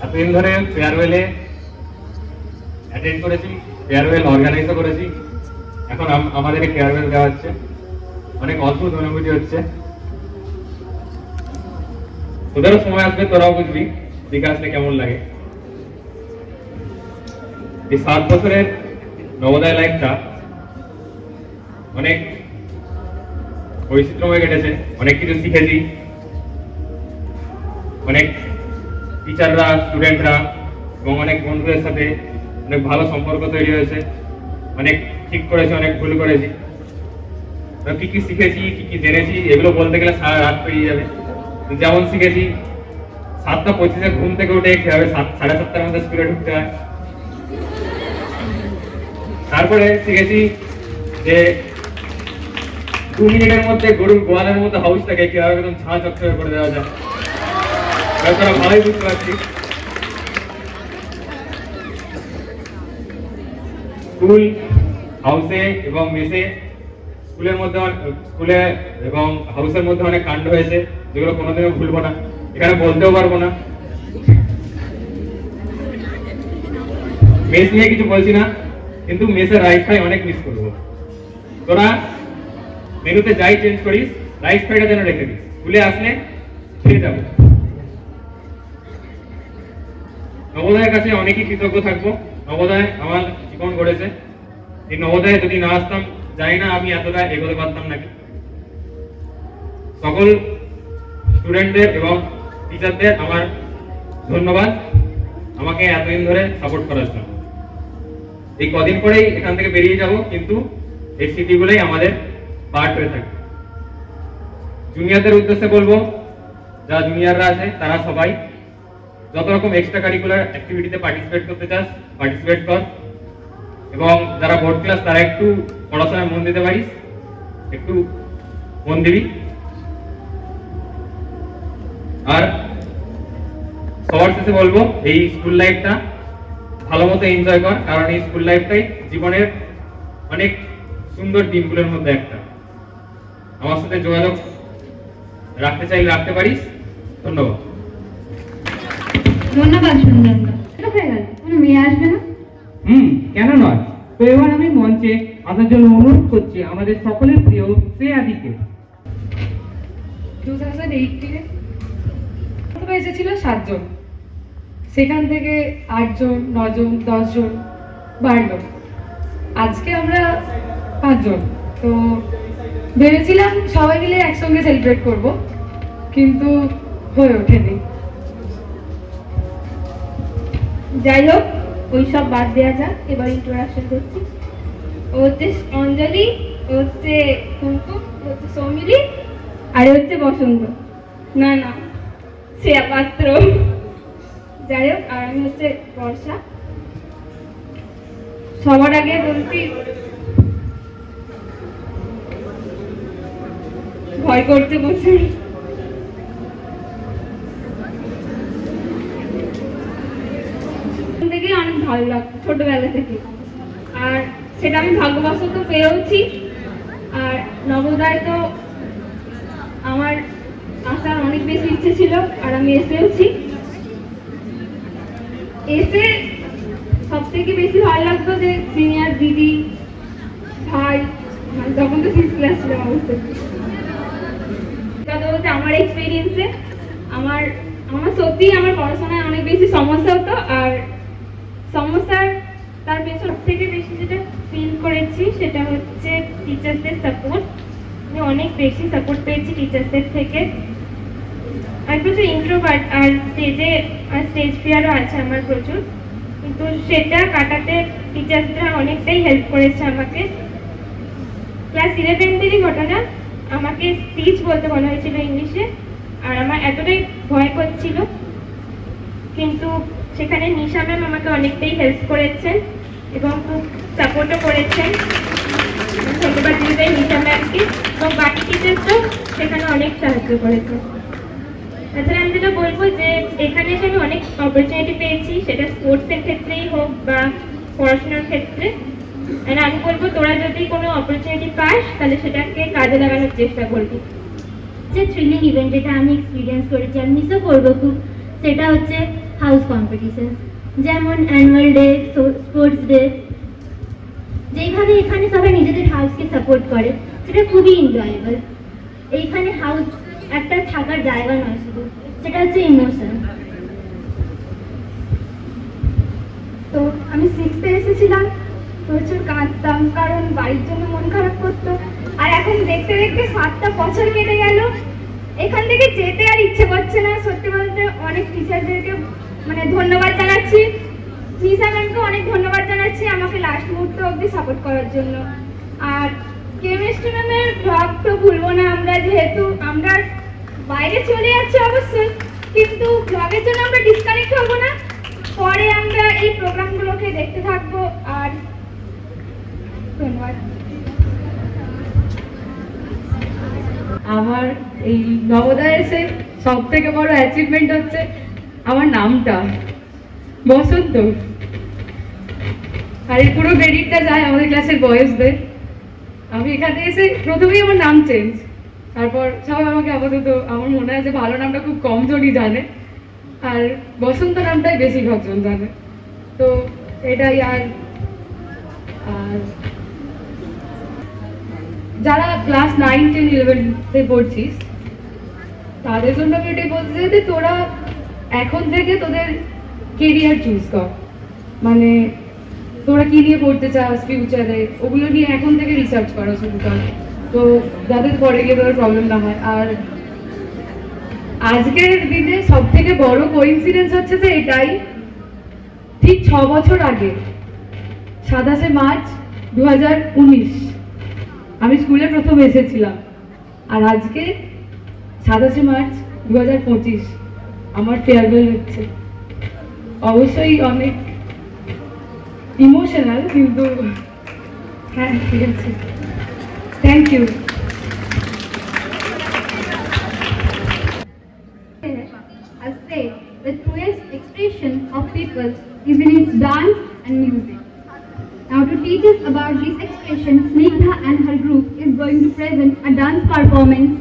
এতদিন ধরে ফেয়ারওয়েলে অ্যাটেন্ড করেছি, ফেয়ারওয়েল অর্গানাইজও করেছি, এখন আমাদের ফেয়ারওয়েল দেওয়া হচ্ছে। অনেক অদ্ভুত অনুভূতি হচ্ছে। তোদেরও সময় আসবে, তোরাও বুঝবি দিকে আসলে কেমন লাগে। এই 7 বছরের নবোদয় লাইফটা অনেক বৈচিত্র্যময় কেটেছে, অনেক কিছু শিখেছি, অনেক টিচাররা, স্টুডেন্টরা এবং অনেক বন্ধুদের সাথে অনেক ভালো সম্পর্ক তৈরি হয়েছে। অনেক ঠিক করেছি, অনেক ভুল করেছি, কি কি শিখেছি, কি কি জেনেছি, এগুলো বলতে গেলে সারা রাত পেরিয়ে যাবে। যেমন শিখেছি 7:25 ঘুম থেকে উঠে কিভাবে 7:30টার মধ্যে স্কুলে ঢুকতে হয়। তারপরে শিখেছি যে 2 মিনিটের মধ্যে গরুর গোয়ালের মধ্যে হাউসটাকে কিভাবে একদম ছাঁ চকচকে করে দেওয়া যায়। তারা ভালোই বুঝতে পারছি। স্কুল, হাউসে এবং মেসে, স্কুলে এবং হাউসের মধ্যে অনেক কাণ্ড হয়েছে যেগুলো কোনোদিনও ভুলবো না, এখানে বলতেও পারবো না। মেস নিয়ে কিছু বলছি না, কিন্তু মেসের রাইস ফ্রাই অনেক মিস করবো। তোরা মেনুতে যাই চেঞ্জ করিস, রাইস ফ্রাইটা যেন রেখে দিস, স্কুলে আসলে খেয়ে যাবো। নবোদয়ের কাছে অনেকই কৃতজ্ঞ থাকবো। নবোদয় আমার জীবন গড়েছে। এই নবোদয়ে যদি না আসতাম, জানি না আমি এতটা এগোতে পারতাম নাকি। সকল স্টুডেন্টদের এবং টিচারদের আমার ধন্যবাদ আমাকে এতদিন ধরে সাপোর্ট করার জন্য। এই কদিন পরেই এখান থেকে বেরিয়ে যাব, কিন্তু এই স্মৃতিগুলোই আমাদের পার্ট হয়ে থাকে। জুনিয়রদের উদ্দেশ্যে বলবো, যারা জুনিয়ররা আছে তারা সবাই যত রকম এক্সট্রা কারিকুলার অ্যাক্টিভিটিতে পার্টিসিপেট করতে চাস, পার্টিসিপেট কর। এবং যারা বোর্ড ক্লাস, তারা একটু পড়াশোনায় মন দিতে পারিস, একটু মন দিবি। আর সবার শেষে বলবো, এই স্কুল লাইফটা ভালো মতো এনজয় কর, কারণ এই স্কুল লাইফটাই জীবনের অনেক সুন্দর দিনগুলোর মধ্যে একটা। আমার সাথে যোগাযোগ রাখতে চাইলে রাখতে পারিস। ধন্যবাদ। ধন্যবাদ সুন্দরদা। এটা হয়ে গেল, কোনো মেয়ে আসবে না? কেন নয়? তো এবার আমি মঞ্চে আসার জন্য অনুরোধ করছি আমাদের সকলের প্রিয় শ্রেয়াদিকে। 2018 প্রথমে এসেছিল 7 জন, সেখান থেকে 8 জন, 9 জন, 10 জন বাড়লো। আজকে আমরা 5 জন। তো ভেবেছিলাম সবাই মিলে একসঙ্গে সেলিব্রেট করব, কিন্তু হয়ে ওঠেনি। যাই হোক, ওই সব বাদ দেওয়া যাক, এবার ইন্ট্রোডাকশন করছি। ও হচ্ছে অঞ্জলি, ও হচ্ছে কুমকুম, ও হচ্ছে সৌমিলি, আর হচ্ছে বসন্ত, না না শ্রেয়া পাত্র। যাই হোক, আর আমি হচ্ছে বর্ষা। সবার আগে বলছি, ভয় করতে প্রচুর। থেকে অনেক ভালো লাগতো ছোটবেলা থেকে, আর সেটা আমি ভাগ্যবশত পেয়েওছি। আর নবোদয় তো আমার আসার অনেক বেশি ইচ্ছে ছিল, আর আমি এসেওছি। এসে সব থেকে বেশি ভালো লাগতো যে সিনিয়র দিদি, ভাই, তখন তো 6th ক্লাস ছিল অবশ্যই। কথা বলতে আমার এক্সপিরিয়েন্সে আমার সত্যি আমার পড়াশোনায় অনেক বেশি সমস্যা হতো, আর সমস্যার তার পেছন থেকে বেশি যেটা ফিল করেছি সেটা হচ্ছে টিচার্সদের সাপোর্ট। আমি অনেক বেশি সাপোর্ট পেয়েছি টিচার্সদের থেকে। আমি প্রচুর ইন্ট্রোভার্ট, আর স্টেজ ফিয়ারও আছে আমার প্রচুর, কিন্তু সেটা কাটাতে টিচার্সরা অনেকটাই হেল্প করেছে আমাকে। ক্লাস 11 থেকে ঘটনা, আমাকে স্পিচ বলতে বলা হয়েছিল ইংলিশে, আর আমার এতটাই ভয় করছিল, কিন্তু সেখানে নিশা ম্যাম আমাকে অনেকটাই হেল্প করেছেন এবং খুব সাপোর্টও করেছেন। ধন্যবাদ দিতে নিশা ম্যামকে, এবং বাকি টিচার্সও সেখানে অনেক সাহায্য করেছেন। তাছাড়া আমি যেটা বলবো যে এখানে এসে আমি অনেক অপরচুনিটি পেয়েছি, সেটা স্পোর্টসের ক্ষেত্রেই হোক বা পড়াশোনার ক্ষেত্রে। আমি বলবো তোরা যদি কোনো অপরচুনিটি পাস, তাহলে সেটাকে কাজে লাগানোর চেষ্টা করবি। সবচেয়ে থ্রিলিং ইভেন্ট যেটা আমি এক্সপিরিয়েন্স করেছি আর মিসও করবো খুব, সেটা হচ্ছে হাউস কম্পিটিশন, যেমন অ্যানুয়াল ডে, স্পোর্টস ডে, যেইভাবে এখানে সবাই নিজেদের হাউসকে সাপোর্ট করে সেটা খুবই এনজয়েবল। এইখানে হাউস একটা থাকার জায়গা নয় শুধু, সেটা হচ্ছে ইমোশন। তো আমি 6th-এ এসেছিলাম, প্রচুর কাঁদতাম কারণ বাড়ির জন্য মন খারাপ করতো। আর এখন দেখতে দেখতে 7টা বছর কেটে গেল, এখান থেকে যেতে আর ইচ্ছে করছে না। সত্যি বলতে অনেক টিচারদেরকে মানে ধন্যবাদ জানাচ্ছি, নিশা ম্যামকে অনেক ধন্যবাদ জানাচ্ছি আমাকে লাস্ট মুহূর্ত অবধি সাপোর্ট করার জন্য। আর কেমিস্ট্রি ম্যামের ব্লগ তো ভুলবো না আমরা, যেহেতু আমরা বাইরে চলে যাচ্ছি অবশ্যই, কিন্তু ব্লগের জন্য আমরা ডিসকানেক্ট হবো না। পরে আমরা এই প্রোগ্রামগুলোকে দেখতে থাকবো। আর ধন্যবাদ। আমার এই নবোদয় এসে সব থেকে বড় অ্যাচিভমেন্ট হচ্ছে আমার নামটা বসন্ত। আর এই পুরো ক্রেডিটটা যায় আমাদের ক্লাসের বয়েজদের। আমি এখানে এসে প্রথমেই আমার নাম চেঞ্জ, তারপর সবাই আমাকে আপাতত, আমার মনে হয় যে ভালো নামটা খুব কম জনই জানে, আর বসন্ত নামটাই বেশিরভাগ জন জানে। তো এটাই। আর যারা ক্লাস 9, 10, 11-তে পড়ছিস তাদের জন্য আমি এটাই বলতে চাই যে তোরা এখন থেকে তোদের কেরিয়ার চুজ কর, মানে তোরা কি নিয়ে পড়তে চাস ফিউচারে, ওগুলো নিয়ে এখন থেকে রিসার্চ করা শুরু কর, তো যাদের পরে গিয়ে তোদের প্রবলেম না হয়। আর আজকের দিনে সব থেকে বড় কোইন্সিডেন্স হচ্ছে যে এটাই, ঠিক 6 বছর আগে 27শে মার্চ 2019 আমি স্কুলে প্রথম এসেছিলাম, আর আজকে 27শে মার্চ 2025 আমার ফেয়ারওয়েল হচ্ছে। অবশ্যই অনেক ইমোশনাল, কিন্তু হ্যাঁ ঠিক আছে, thank you. I say the truest expression of people is in its dance and music. Now to teach us about this expression, Snigdha and her group is going to present a dance performance.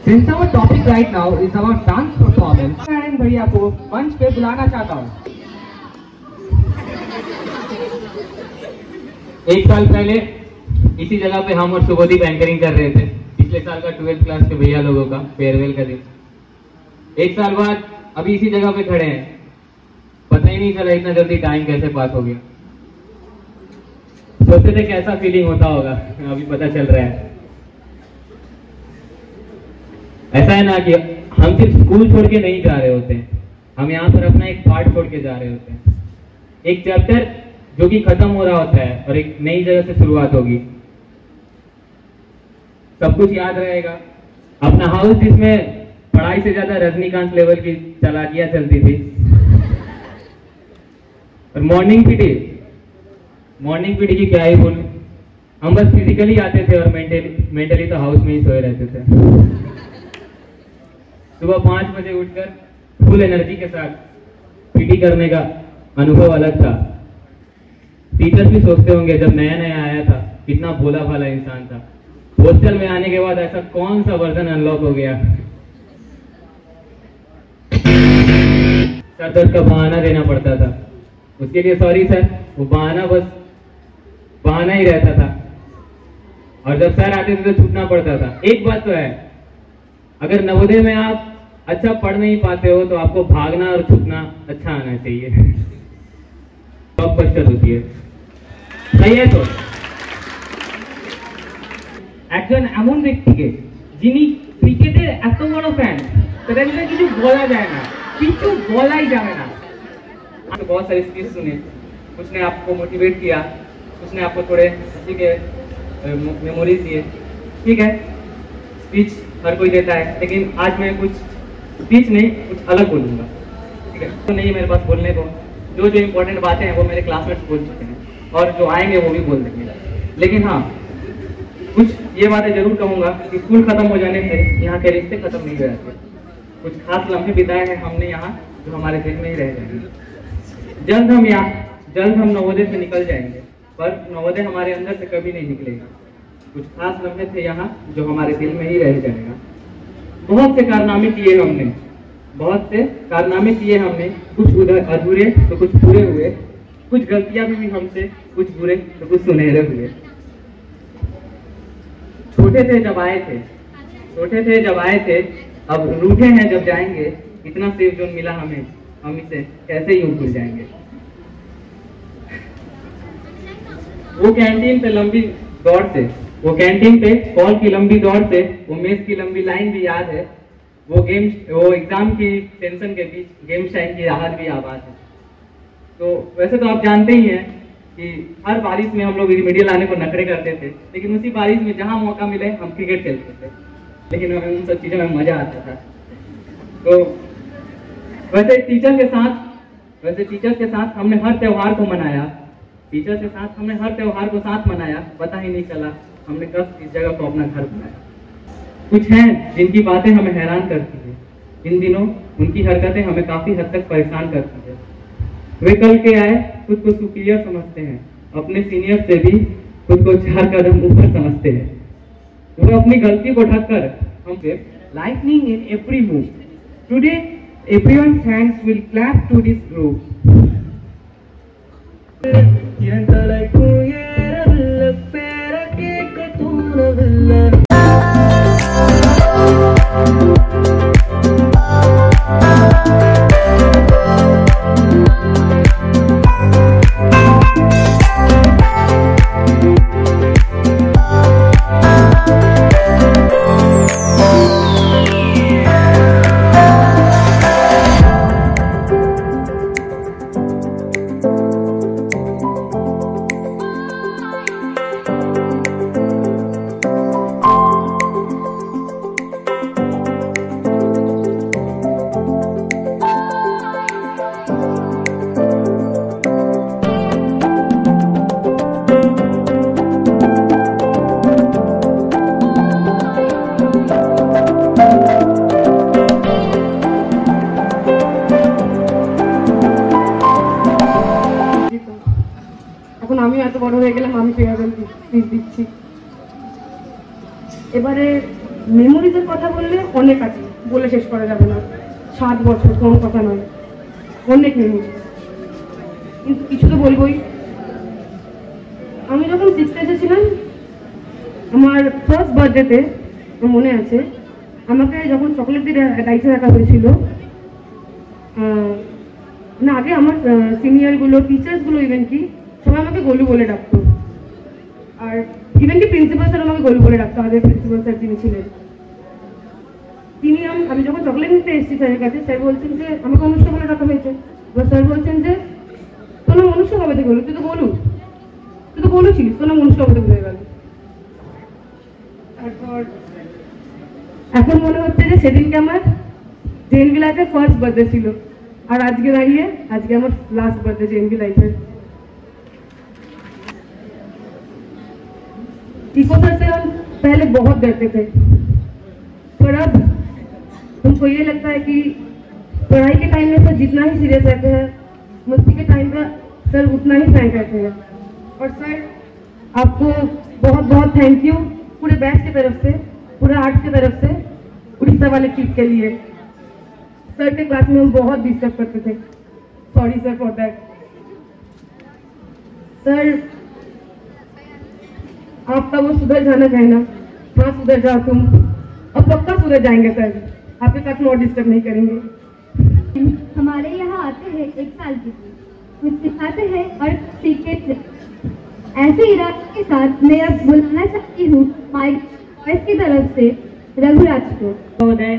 Since our topic right now is about dance performance, Narayan भैया को मंच पे बुलाना चाहता हूँ। एक साल पहले इसी जगह पे हम और सुबोधीप एंकरिंग कर रहे थे, पिछले साल का 12th क्लास के भैया लोगों का फेयरवेल का दिन। एक साल बाद अभी इसी जगह पे खड़े हैं, पता ही नहीं चला इतना जल्दी टाइम कैसे पास हो गया। सोचते थे कैसा फीलिंग होता होगा, अभी पता चल रहा है। ऐसा है ना कि हम सिर्फ स्कूल छोड़ के नहीं जा रहे होते हैं, हम यहाँ पर अपना एक पार्ट छोड़ के जा रहे होते हैं, एक चैप्टर जो कि खत्म हो रहा होता है और एक नई जगह से शुरुआत होगी। सब कुछ याद रहेगा, अपना हाउस जिसमें पढ़ाई से ज्यादा रजनीकांत लेवल की चालाकियां चलती थी, और मॉर्निंग पीटी की क्या ही बोलूं, हम बस फिजिकली आते थे और मेंटली तो हाउस में ही सोए रहते थे। सुबह 5 बजे उठकर फुल एनर्जी के साथ पीटी करने का अनुभव अलग था। टीचर्स भी सोचते होंगे जब नया नया आया था कितना भोला भाला इंसान था, हॉस्टल में आने के बाद ऐसा कौन सा वर्जन अनलॉक हो गया। सर दर्द का बहाना देना पड़ता था, उसके लिए सॉरी सर, वो बहाना बस बहाना ही रहता था, और जब सर आते थे तो छूटना पड़ता था। एक बात तो है, अगर नवोदय में आप अच्छा पढ़ नहीं पाते हो तो आपको भागना और छुपना अच्छा आना चाहिए, टॉप बस्टर होती है, सही है। तो একজন এমন ব্যক্তিকে যিনি ক্রিকেটের এত বড় ফ্যান, তাদের কিছু বলা যায় না, কিছু বলাই যাবে না। आपने बहुत सारी स्पीच सुनी, कुछ ने आपको मोटिवेट किया, कुछ ने आपको थोड़े हंसी के मेमोरीज दिए। ठीक है, स्पीच हर कोई देता है, लेकिन आज मैं कुछ स्पीच नहीं, कुछ अलग बोलूँगा। ठीक है, तो नहीं मेरे पास बोलने को, जो जो इम्पोर्टेंट बातें हैं वो मेरे क्लासमेट्स बोल चुके हैं और जो आएंगे वो भी बोल देंगे। लेकिन हाँ, कुछ ये बातें जरूर कहूँगा कि स्कूल खत्म हो जाने से यहाँ के रिश्ते खत्म नहीं हो जाते। कुछ खास लम्हे बिताए हैं हमने यहाँ जो हमारे दिल में ही रह जाएंगे। जल्द हम नवोदय से निकल जाएंगे, पर नवोदय हमारे अंदर से कभी नहीं निकलेगा। कुछ खास लम्हे थे यहाँ जो हमारे दिल में ही रह जाएगा। बहुत से कारनामे किए हमने, कुछ उधर अधूरे तो कुछ पूरे हुए, कुछ गलतियां भी हमसे, कुछ बुरे तो कुछ सुनहरे हुए। छोटे थे जब आए थे, अब रूठे हैं जब जाएंगे, इतना सेफ जोन मिला हमें, हम इसे कैसे यूं भूल जाएंगे। वो कैंटीन पे कॉल की लंबी दौड़ से, वो मेज की लंबी लाइन भी याद है, वो एग्जाम की टेंशन के बीच गेम टाइम की राहत भी आबाद है। तो वैसे तो आप जानते ही हैं कि हर बारिश में हम लोग रिमेडियल आने को नखरे करते थे, लेकिन उसी बारिश में जहाँ मौका मिले हम क्रिकेट खेलते थे, लेकिन हमें उन सब चीज़ों में मजा आता था। तो वैसे टीचर्स के साथ हमने हर त्योहार को मनाया, पता ही नहीं चला हमने कब इस जगह को अपना घर बनाया। कुछ हैं जिनकी बातें हमें हैरान करती हैं, इन दिनों उनकी हरकतें हमें काफी हद तक परेशान करती है। वे कल के आए खुद को सुपीरियर समझते हैं, अपने सीनियर से भी खुद को 4 कदम ऊपर समझते हैं। वो अपनी गलती को ढककर हम पे lightning in every move. Today everyone's hands will clap to this groove. এখন আমি এত বড় হয়ে গেলাম, আমি ফেয়ারওয়েল স্পিচ দিচ্ছি। এবারে মেমোরিজের কথা বললে অনেক আছে, বলে শেষ করা যাবে না। 7 বছর কোনো কথা নয়, অনেক মেমোরি, কিন্তু কিছু তো বলবোই। আমি যখন 6th ক্লাসে ছিলাম, আমার ফার্স্ট বার্থডেতে মনে আছে, আমাকে যখন চকলেট দিয়ে দায়িত্ব রাখা হয়েছিল, না আগে আমার সিনিয়রগুলো, টিচার্সগুলো, ইভেন কি সবাই আমাকে গোলু বলে ডাকতো, আর ইভেন কি প্রিন্সিপাল স্যার আমাকে গোলু বলে ডাকতো। আগের প্রিন্সিপাল স্যার যিনি ছিলেন, তিনি আমি যখন চকলেট নিতে এসেছি স্যারের কাছে, স্যার বলছেন যে আমাকে অনুষ্কা বলে ডাকা হয়েছে। এবার স্যার বলছেন যে তোর নাম অনুষ্কা কবে থেকে হলো, তুই তো গোলু ছিলিস, তোর নাম অনুষ্কা কবে থেকে হয়ে গেল। তারপর এখন মনে হচ্ছে যে সেদিনকে আমার জেএনভি লাইফের ফার্স্ট বার্থডে ছিল, और আজকে দাঁড়িয়ে আজকে আমার লাস্ট বার্থডे जेएनवी लाइफ है। इको सर से हम पहले बहुत डरते थे, पर अब हमको ये लगता है कि पढ़ाई के टाइम में सर जितना ही सीरियस रहते हैं, मस्ती के टाइम पर सर उतना ही फ्रैंक रहते हैं। और सर आपको बहुत बहुत थैंक यू पूरे बैच की तरफ से, पूरे आर्ट्स की तरफ से, उड़ीसा वाले ट्रिप के लिए। सर के क्लास में हम बहुत डिस्टर्ब करते थे, sorry sir for that. Sir आपका वो सुधर जाना कहना, हाँ सुधर जाओ तुम, और पक्का सुधर जाएंगे सर, आपके साथ और डिस्टर्ब नहीं करेंगे। हमारे यहाँ आते हैं 1 साल के, कुछ सिखाते हैं और सीखते ऐसे इरादे के साथ मैं अब बुलाना चाहती हूँ माइक वॉइस की तरफ से रघुराज को। महोदय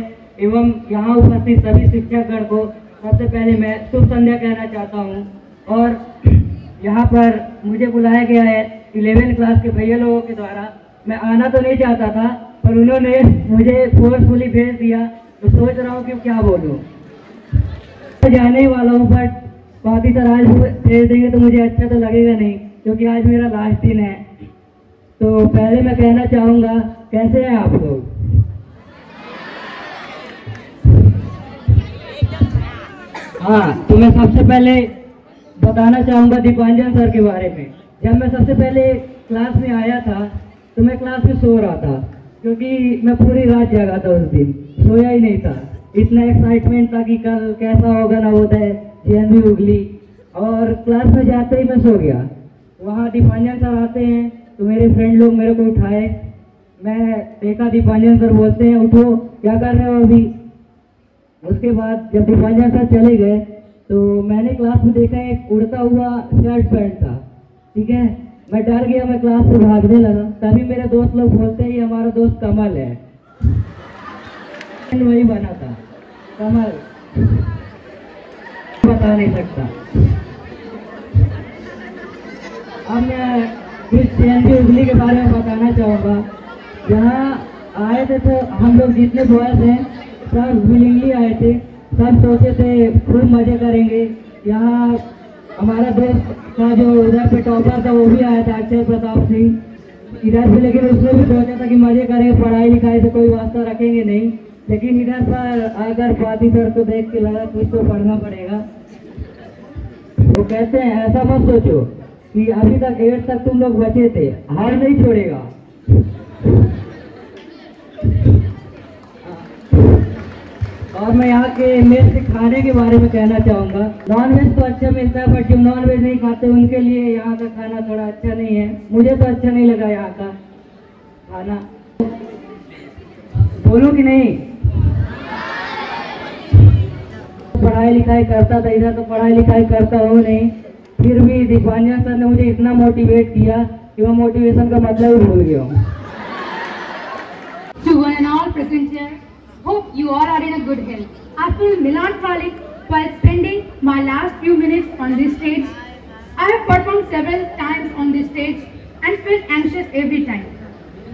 एवं यहाँ उपस्थित सभी शिक्षकगण को सबसे पहले मैं शुभ संध्या कहना चाहता हूँ। और यहाँ पर मुझे बुलाया गया है 11th क्लास के भैया लोगों के द्वारा। मैं आना तो नहीं चाहता था, पर उन्होंने मुझे फोर्सफुली भेज दिया, तो सोच रहा हूँ कि क्या बोलूँ। जाने वाला हूँ, बट स्वाति सर आज भेज देंगे तो मुझे अच्छा तो लगेगा नहीं, क्योंकि आज मेरा लास्ट दिन है। तो पहले मैं कहना चाहूँगा, कैसे हैं आप लोग? हाँ, तो मैं सबसे पहले बताना चाहूँगा दीपांजन सर के बारे में। जब मैं सबसे पहले क्लास में आया था तो मैं क्लास में सो रहा था, क्योंकि मैं पूरी रात जागा था उस दिन, सोया ही नहीं था। इतना एक्साइटमेंट था कि कल कैसा होगा नवोदय जेएनवी हुगली, और क्लास में जाते ही मैं सो गया। वहाँ दीपांजन सर आते हैं तो मेरे फ्रेंड लोग मेरे को उठाए। मैं देखा दीपांजन सर बोलते हैं उठो, क्या कर रहे हो अभी। उसके बाद जब दीपांजन सर चले गए तो मैंने क्लास में देखा एक उड़ता हुआ शर्ट पैंट था, ठीक है। मैं डर गया, मैं क्लास से भागने लगा। तभी मेरे दोस्त लोग बोलते हैं ये हमारा दोस्त कमल है। वही बना था कमल, बता नहीं सकता। अब मैं इस जेएनवी हुगली के बारे में बताना चाहूँगा। यहाँ आए थे तो हम लोग जितने बॉयज हैं सब विलिंगली आए थे। सब सोचे थे खूब मजे करेंगे। यहाँ हमारा दोस्त का जो उधर पे टॉपर था वो भी आया था, अक्षय प्रताप सिंह इधर से, लेकिन उसने भी सोचा था कि मजे करेंगे, पढ़ाई लिखाई से कोई वास्ता रखेंगे नहीं। लेकिन इधर पर अगर स्वाति सर को देख के लगा कुछ तो पढ़ना पड़ेगा। वो कहते हैं ऐसा मत सोचो कि अभी तक 8 तक तुम लोग बचे थे, हार नहीं छोड़ेगा। और मैं यहाँ के मेस के खाने के बारे में कहना चाहूँगा। नॉन वेज तो अच्छा मिलता है, बट जो नॉन वेज नहीं खाते उनके लिए यहाँ का खाना थोड़ा अच्छा नहीं है। मुझे तो अच्छा नहीं लगा यहाँ का खाना। बोलूँ कि नहीं? पढ़ाई लिखाई करता था इधर, तो पढ़ाई लिखाई करता हो नहीं। फिर भी दीपांजन सर ने मुझे इतना मोटिवेट किया कि मैं मोटिवेशन का मतलब ही भूल गया हूँ। To one and all present here, hope you all are in a good health. I feel melancholic while spending my last few minutes on this stage. I have performed several times on this stage and felt anxious every time.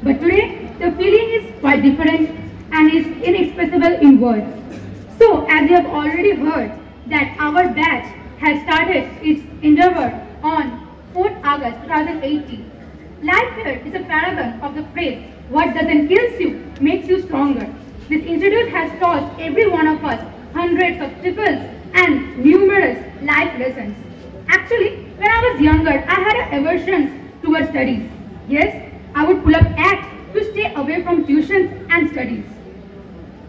But today, the feeling is quite different and is inexpressible in words. So, as you have already heard, that our batch has started its endeavor on 4th August 2018. Life here is a paragon of the phrase, what doesn't kill you makes you stronger. This institute has taught every one of us hundreds of triples and numerous life lessons. Actually, when I was younger, I had an aversion towards studies. Yes, I would pull up acts to stay away from tuitions and studies,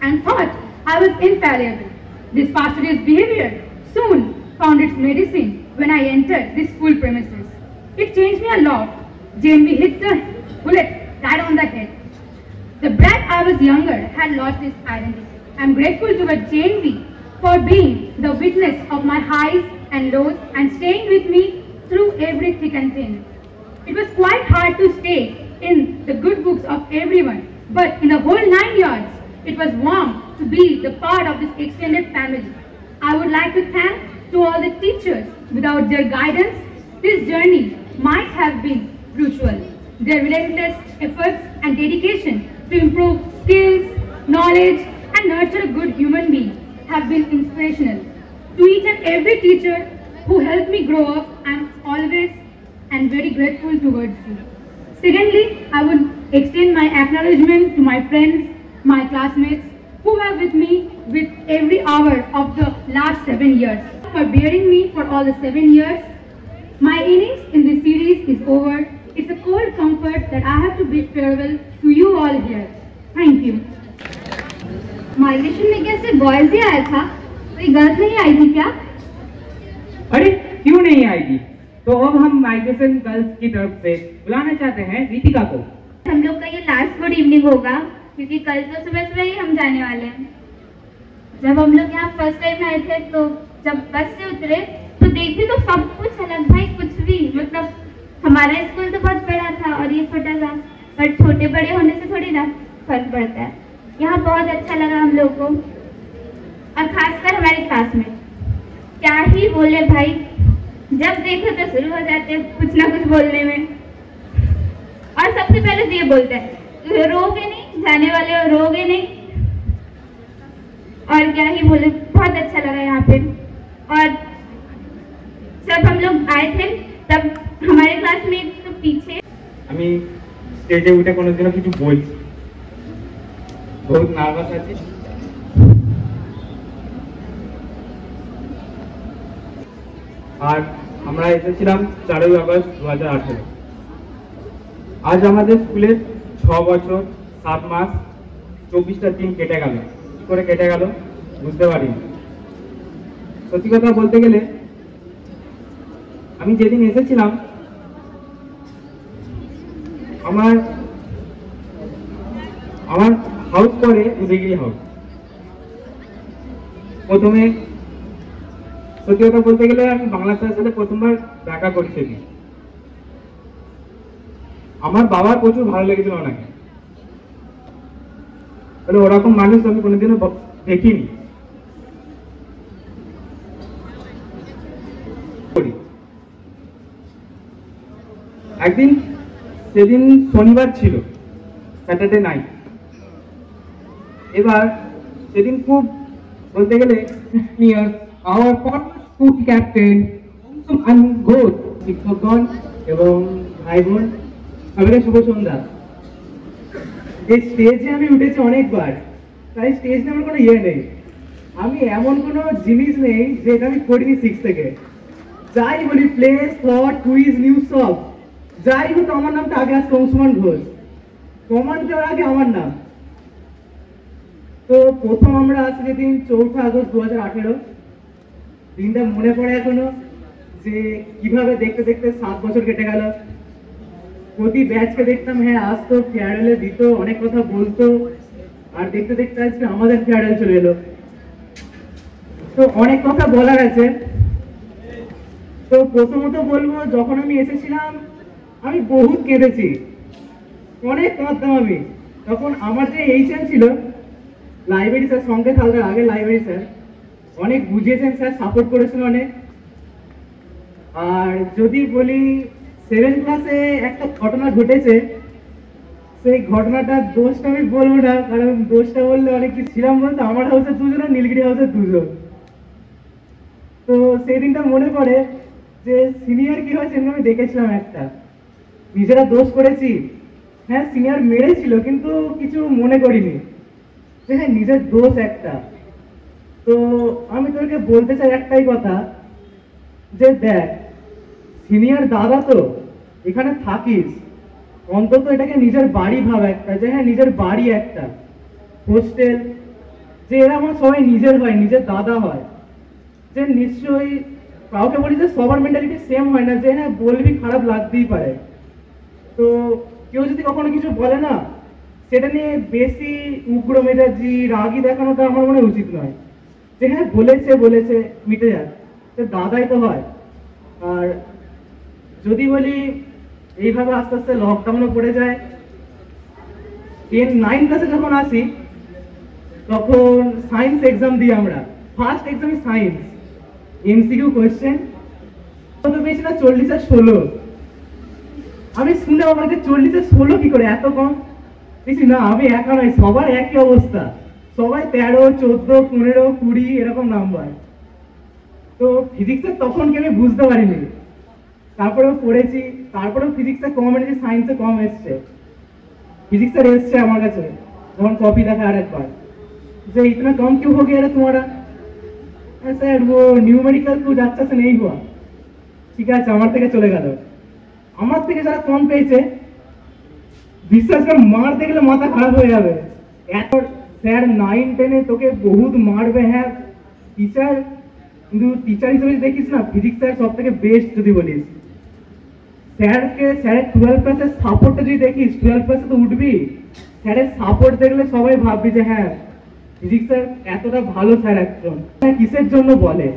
and thought I was infallible. This fastidious behavior soon found its medicine when I entered this school premises. It changed me a lot. JNV hit the bullet right on the head. The brat I was younger had lost its identity. I am grateful to the JNV for being the witness of my highs and lows and staying with me through every thick and thin. It was quite hard to stay in the good books of everyone, but in the whole 9 yards, it was warm to be the part of this extended family. I would like to thank to all the teachers. Without their guidance, this journey might have been brutal. Their relentless efforts and dedication to improve skills, knowledge, and nurture a good human being have been inspirational. To each and every teacher who helped me grow up, I am always and very grateful towards you. Secondly, I would extend my acknowledgement to my friends, my classmates, who were with me with every hour of the last 7 years. For bearing me for all the 7 years, my innings in this series is over. It's a cold comfort that I have to bid farewell to you all here. Thank you. Migration में क्या सिर्फ boys ही आया था? कोई girls नहीं आई थी क्या? अरे क्यों नहीं आएगी? तो अब हम माइग्रेशन गर्ल्स की तरफ से बुलाना चाहते हैं रितिका को। हम लोग का ये लास्ट गुड इवनिंग होगा, क्योंकि कल तो सुबह सुबह ही हम जाने वाले हैं। जब हम लोग यहाँ फर्स्ट टाइम आए थे, तो जब बस से उतरे तो देखते तो सब कुछ अलग, भाई कुछ भी मतलब हमारा स्कूल तो बहुत बड़ा था और ये छोटा था, पर छोटे बड़े होने से थोड़ी ना फर्क पड़ता है। यहाँ बहुत अच्छा लगा हम लोग को, और खासकर हमारे क्लासमेट, क्या ही बोले भाई, जब देखो तो शुरू हो जाते हैं कुछ ना कुछ बोलने में। और सबसे पहले तो ये बोलते हैं रोगे नहीं, जाने वाले हो रोगे नहीं। और क्या ही बोले, बहुत अच्छा लगा यहाँ पे। और जब हम लोग आए थे तब हमारे क्लास में एक तो पीछे আমি স্টেজে উঠে কোনোদিনও কিছু বলছি, বহুত নার্ভাস আছি। আর আমরা এসেছিলাম 4ই আগস্ট 2018। আজ আমাদের স্কুলের 6 বছর 7 মাস 24টা দিন কেটে গেল। কি করে কেটে গেল বুঝতে পারিনি। সত্যি কথা বলতে গেলে আমি যেদিন এসেছিলাম আমার হাউস পরে উদয়গিরি হাউস। প্রথমে সত্যি কথা বলতে গেলে আমি বাংলা স্যারের সাথে প্রথমবার দেখা করছি। আমার বাবার প্রচুর ভালো লেগেছিল ওনাকে, বলে ওরকম মানুষ আমি কোনোদিনও দেখিনি। একদিন সেদিন শনিবার ছিল, স্যাটারডে নাইট। এবার সেদিন খুব বলতে গেলে our former school captain and Ghosh, শিক্ষকগণ এবং ভাই বোন সবাইকে শুভ সন্ধ্যা। এই স্টেজে আমি উঠেছি অনেকবার, তাই স্টেজ নিয়ে আমার কোনো ইয়ে নেই। আমি এমন কোনো জিনিস নেই যেটা আমি করিনি 6 থেকে। যাই বলি প্লে, স্লট, কুইজ, নিউজ সব যাই হোক আমার নামটা আগে আসতো অংশুমান ঘোষ। কমান্ড দেওয়ার আগে আমার নাম। তো প্রথম আমরা আসি যেদিন 4 আগস্ট 2018, দিনটা মনে পড়ে এখনো যে কিভাবে দেখতে দেখতে 7 বছর কেটে গেল। প্রতি ব্যাচকে দেখতাম, হ্যাঁ আসতো, ফেয়ারওয়েলে দিত, অনেক কথা বলতো, আর দেখতে দেখতে আজকে আমাদের ফেয়ারওয়েল চলে এলো। তো অনেক কথা বলার আছে। তো প্রথমত বলবো, যখন আমি এসেছিলাম আমি বহুত কেঁদেছি, অনেক কাঁদতাম আমি। তখন আমার যে এইচএম ছিল লাইব্রেরি স্যার, সঙ্গে থাকার আগে লাইব্রেরি স্যার অনেক বুঝিয়েছেন, স্যার সাপোর্ট করেছেন অনেক। আর যদি বলি 7 ক্লাসে একটা ঘটনা ঘটেছে, সেই ঘটনাটার দোষটা আমি বলবো না, কারণ দোষটা বললে অনেক কিছু ছিলাম বলতে আমার হাউসে 2 জন আর নীলগিরি হাউসে 2 জন। তো সেই দিনটা মনে পড়ে যে সিনিয়র কি হয় সেদিন আমি দেখেছিলাম একটা, নিজেরা দোষ করেছি, হ্যাঁ সিনিয়র মেরেছিল কিন্তু কিছু মনে করিনি, যে হ্যাঁ নিজের দোষ একটা। তো আমি তোকে বলতে চাই একটাই কথা, যে দেখ সিনিয়র দাদা তো এখানে থাকিস, অন্তত এটাকে নিজের বাড়ি ভাব একটা, যে হ্যাঁ নিজের বাড়ি একটা হোস্টেল, যে এরা আমার সবাই নিজের হয়, নিজের দাদা হয়। যে নিশ্চয়ই কাউকে বলি যে সবার মেন্টালিটি সেম হয় না, যে হ্যাঁ বলবি খারাপ লাগতেই পারে। তো কেউ যদি কখনো কিছু বলে না, সেটা নিয়ে বেশি উগ্র মেজাজি রাগি দেখানোটা আমার মনে উচিত নয়। যে হ্যাঁ বলেছে মিটে যাক, সে দাদাই তো হয়। আর যদি বলি এইভাবে আস্তে আস্তে লকডাউনও পড়ে যায়, 9 ক্লাসে যখন আসি তখন সায়েন্স এক্সাম দিই আমরা। ফার্স্ট এক্সামে সায়েন্স এমসিকিউ কোয়েশ্চেন, কত পেয়েছি না 40 আর 16। আমি শুনে আমাকে 40 আর 16 কি করে এত কম কিছু না, আমি একা নয়, সবার একই অবস্থা, সবাই 13, 14, 15, 20 এরকম নাম্বার। তো ফিজিক্সের তখন কি আমি বুঝতে পারিনি, তারপরেও পড়েছি, তারপরেও ফিজিক্সে কম এনেছি, সায়েন্সে কম এসছে। फिजिक्स रेस से हमारे से जब कॉपी देखा एक बार जो इतना कम क्यों हो गया तुम्हारा सर वो न्यूमेरिकल कुछ अच्छा से नहीं हुआ ठीक है আমার থেকে চলে গেল আমার থেকে যারা কম পেয়েছে বিশ্বাস করে মার দেখলে মাথা খারাপ হয়ে যাবে এত স্যার 9 10 এ তোকে বহুত মারবে হ্যাঁ টিচার কিন্তু টিচার হিসেবে দেখিস না ফিজিক্স স্যার সবথেকে বেস্ট যদি বলিস স্যারকে স্যারের 12 ক্লাসের সাপোর্টটা যদি দেখিস 12 ক্লাসে তো উঠবি স্যারের সাপোর্ট দেখলে সবাই ভাববি যে হ্যাঁ ফিজিক্স স্যার এতটা ভালো স্যার একজন কিসের জন্য বলে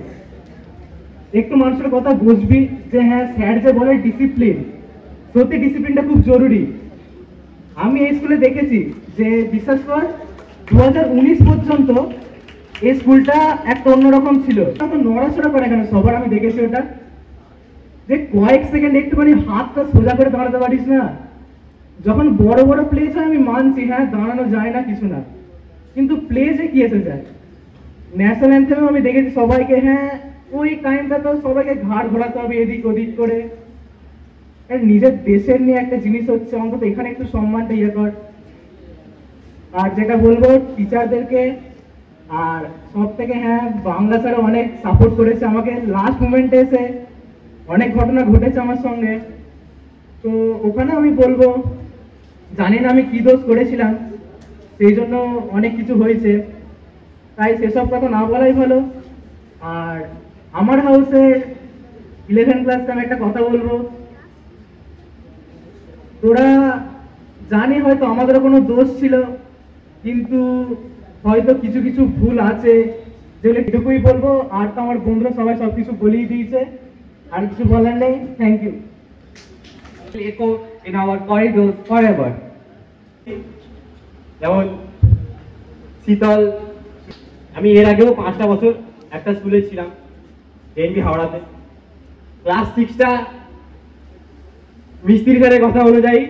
একটু মানুষের কথা বুঝবি যে হ্যাঁ স্যার যে বলে ডিসিপ্লিন সত্যি ডিসিপ্লিনটা খুব জরুরি। আমি এই স্কুলে দেখেছি যে বিশ্বাস কর 2019 পর্যন্ত এই স্কুলটা একটা অন্যরকম ছিল। তো নড়াচড়া করে কেন সবার, আমি দেখেছি ওটা যে কয়েক সেকেন্ড একটুখানি হাতটা সোজা করে দাঁড়াতে পারিস না। যখন বড় বড় প্লেস হয় আমি মানছি, হ্যাঁ দাঁড়ানো যায় না কিছু না, কিন্তু প্লেসে কি এসে যায়? ন্যাশনাল অ্যান্থেমেও আমি দেখেছি সবাইকে, হ্যাঁ ওই টাইমটা তো সবাইকে ঘাড় ঘোরাতে হবে এদিক ওদিক করে। নিজের দেশের নিয়ে একটা জিনিস হচ্ছে, অন্তত এখানে একটু সম্মানটা ইয়ে কর। আর যেটা বলবো টিচারদেরকে, আর সব থেকে হ্যাঁ বাংলা স্যার অনেক সাপোর্ট করেছে আমাকে লাস্ট মোমেন্টে এসে, অনেক ঘটনা ঘটেছে আমার সঙ্গে। তো ওখানে আমি বলবো জানি না আমি কি দোষ করেছিলাম, সেই জন্য অনেক কিছু হয়েছে, তাই সেসব কথা না বলাই ভালো। আর আমার হাউসে 11 ক্লাসে আমি একটা কথা বলবো, তোরা জানি হয়তো আমাদের কোনো দোষ ছিল, কিন্তু হয়তো কিছু কিছু ভুল আছে, যেগুলো এটুকুই বলবো। আর তো আমার বন্ধুরা সবাই সবকিছু বলেই দিয়েছে, আর কিছু বলার নেই। Thank you. echo in our corridors forever. যেমন শীতল, আমি এর আগেও 5টা বছর একটা স্কুলে ছিলাম, এনবি হাওড়াতে। ক্লাস 6টা মিস্ত্রি স্যারের কথা অনুযায়ী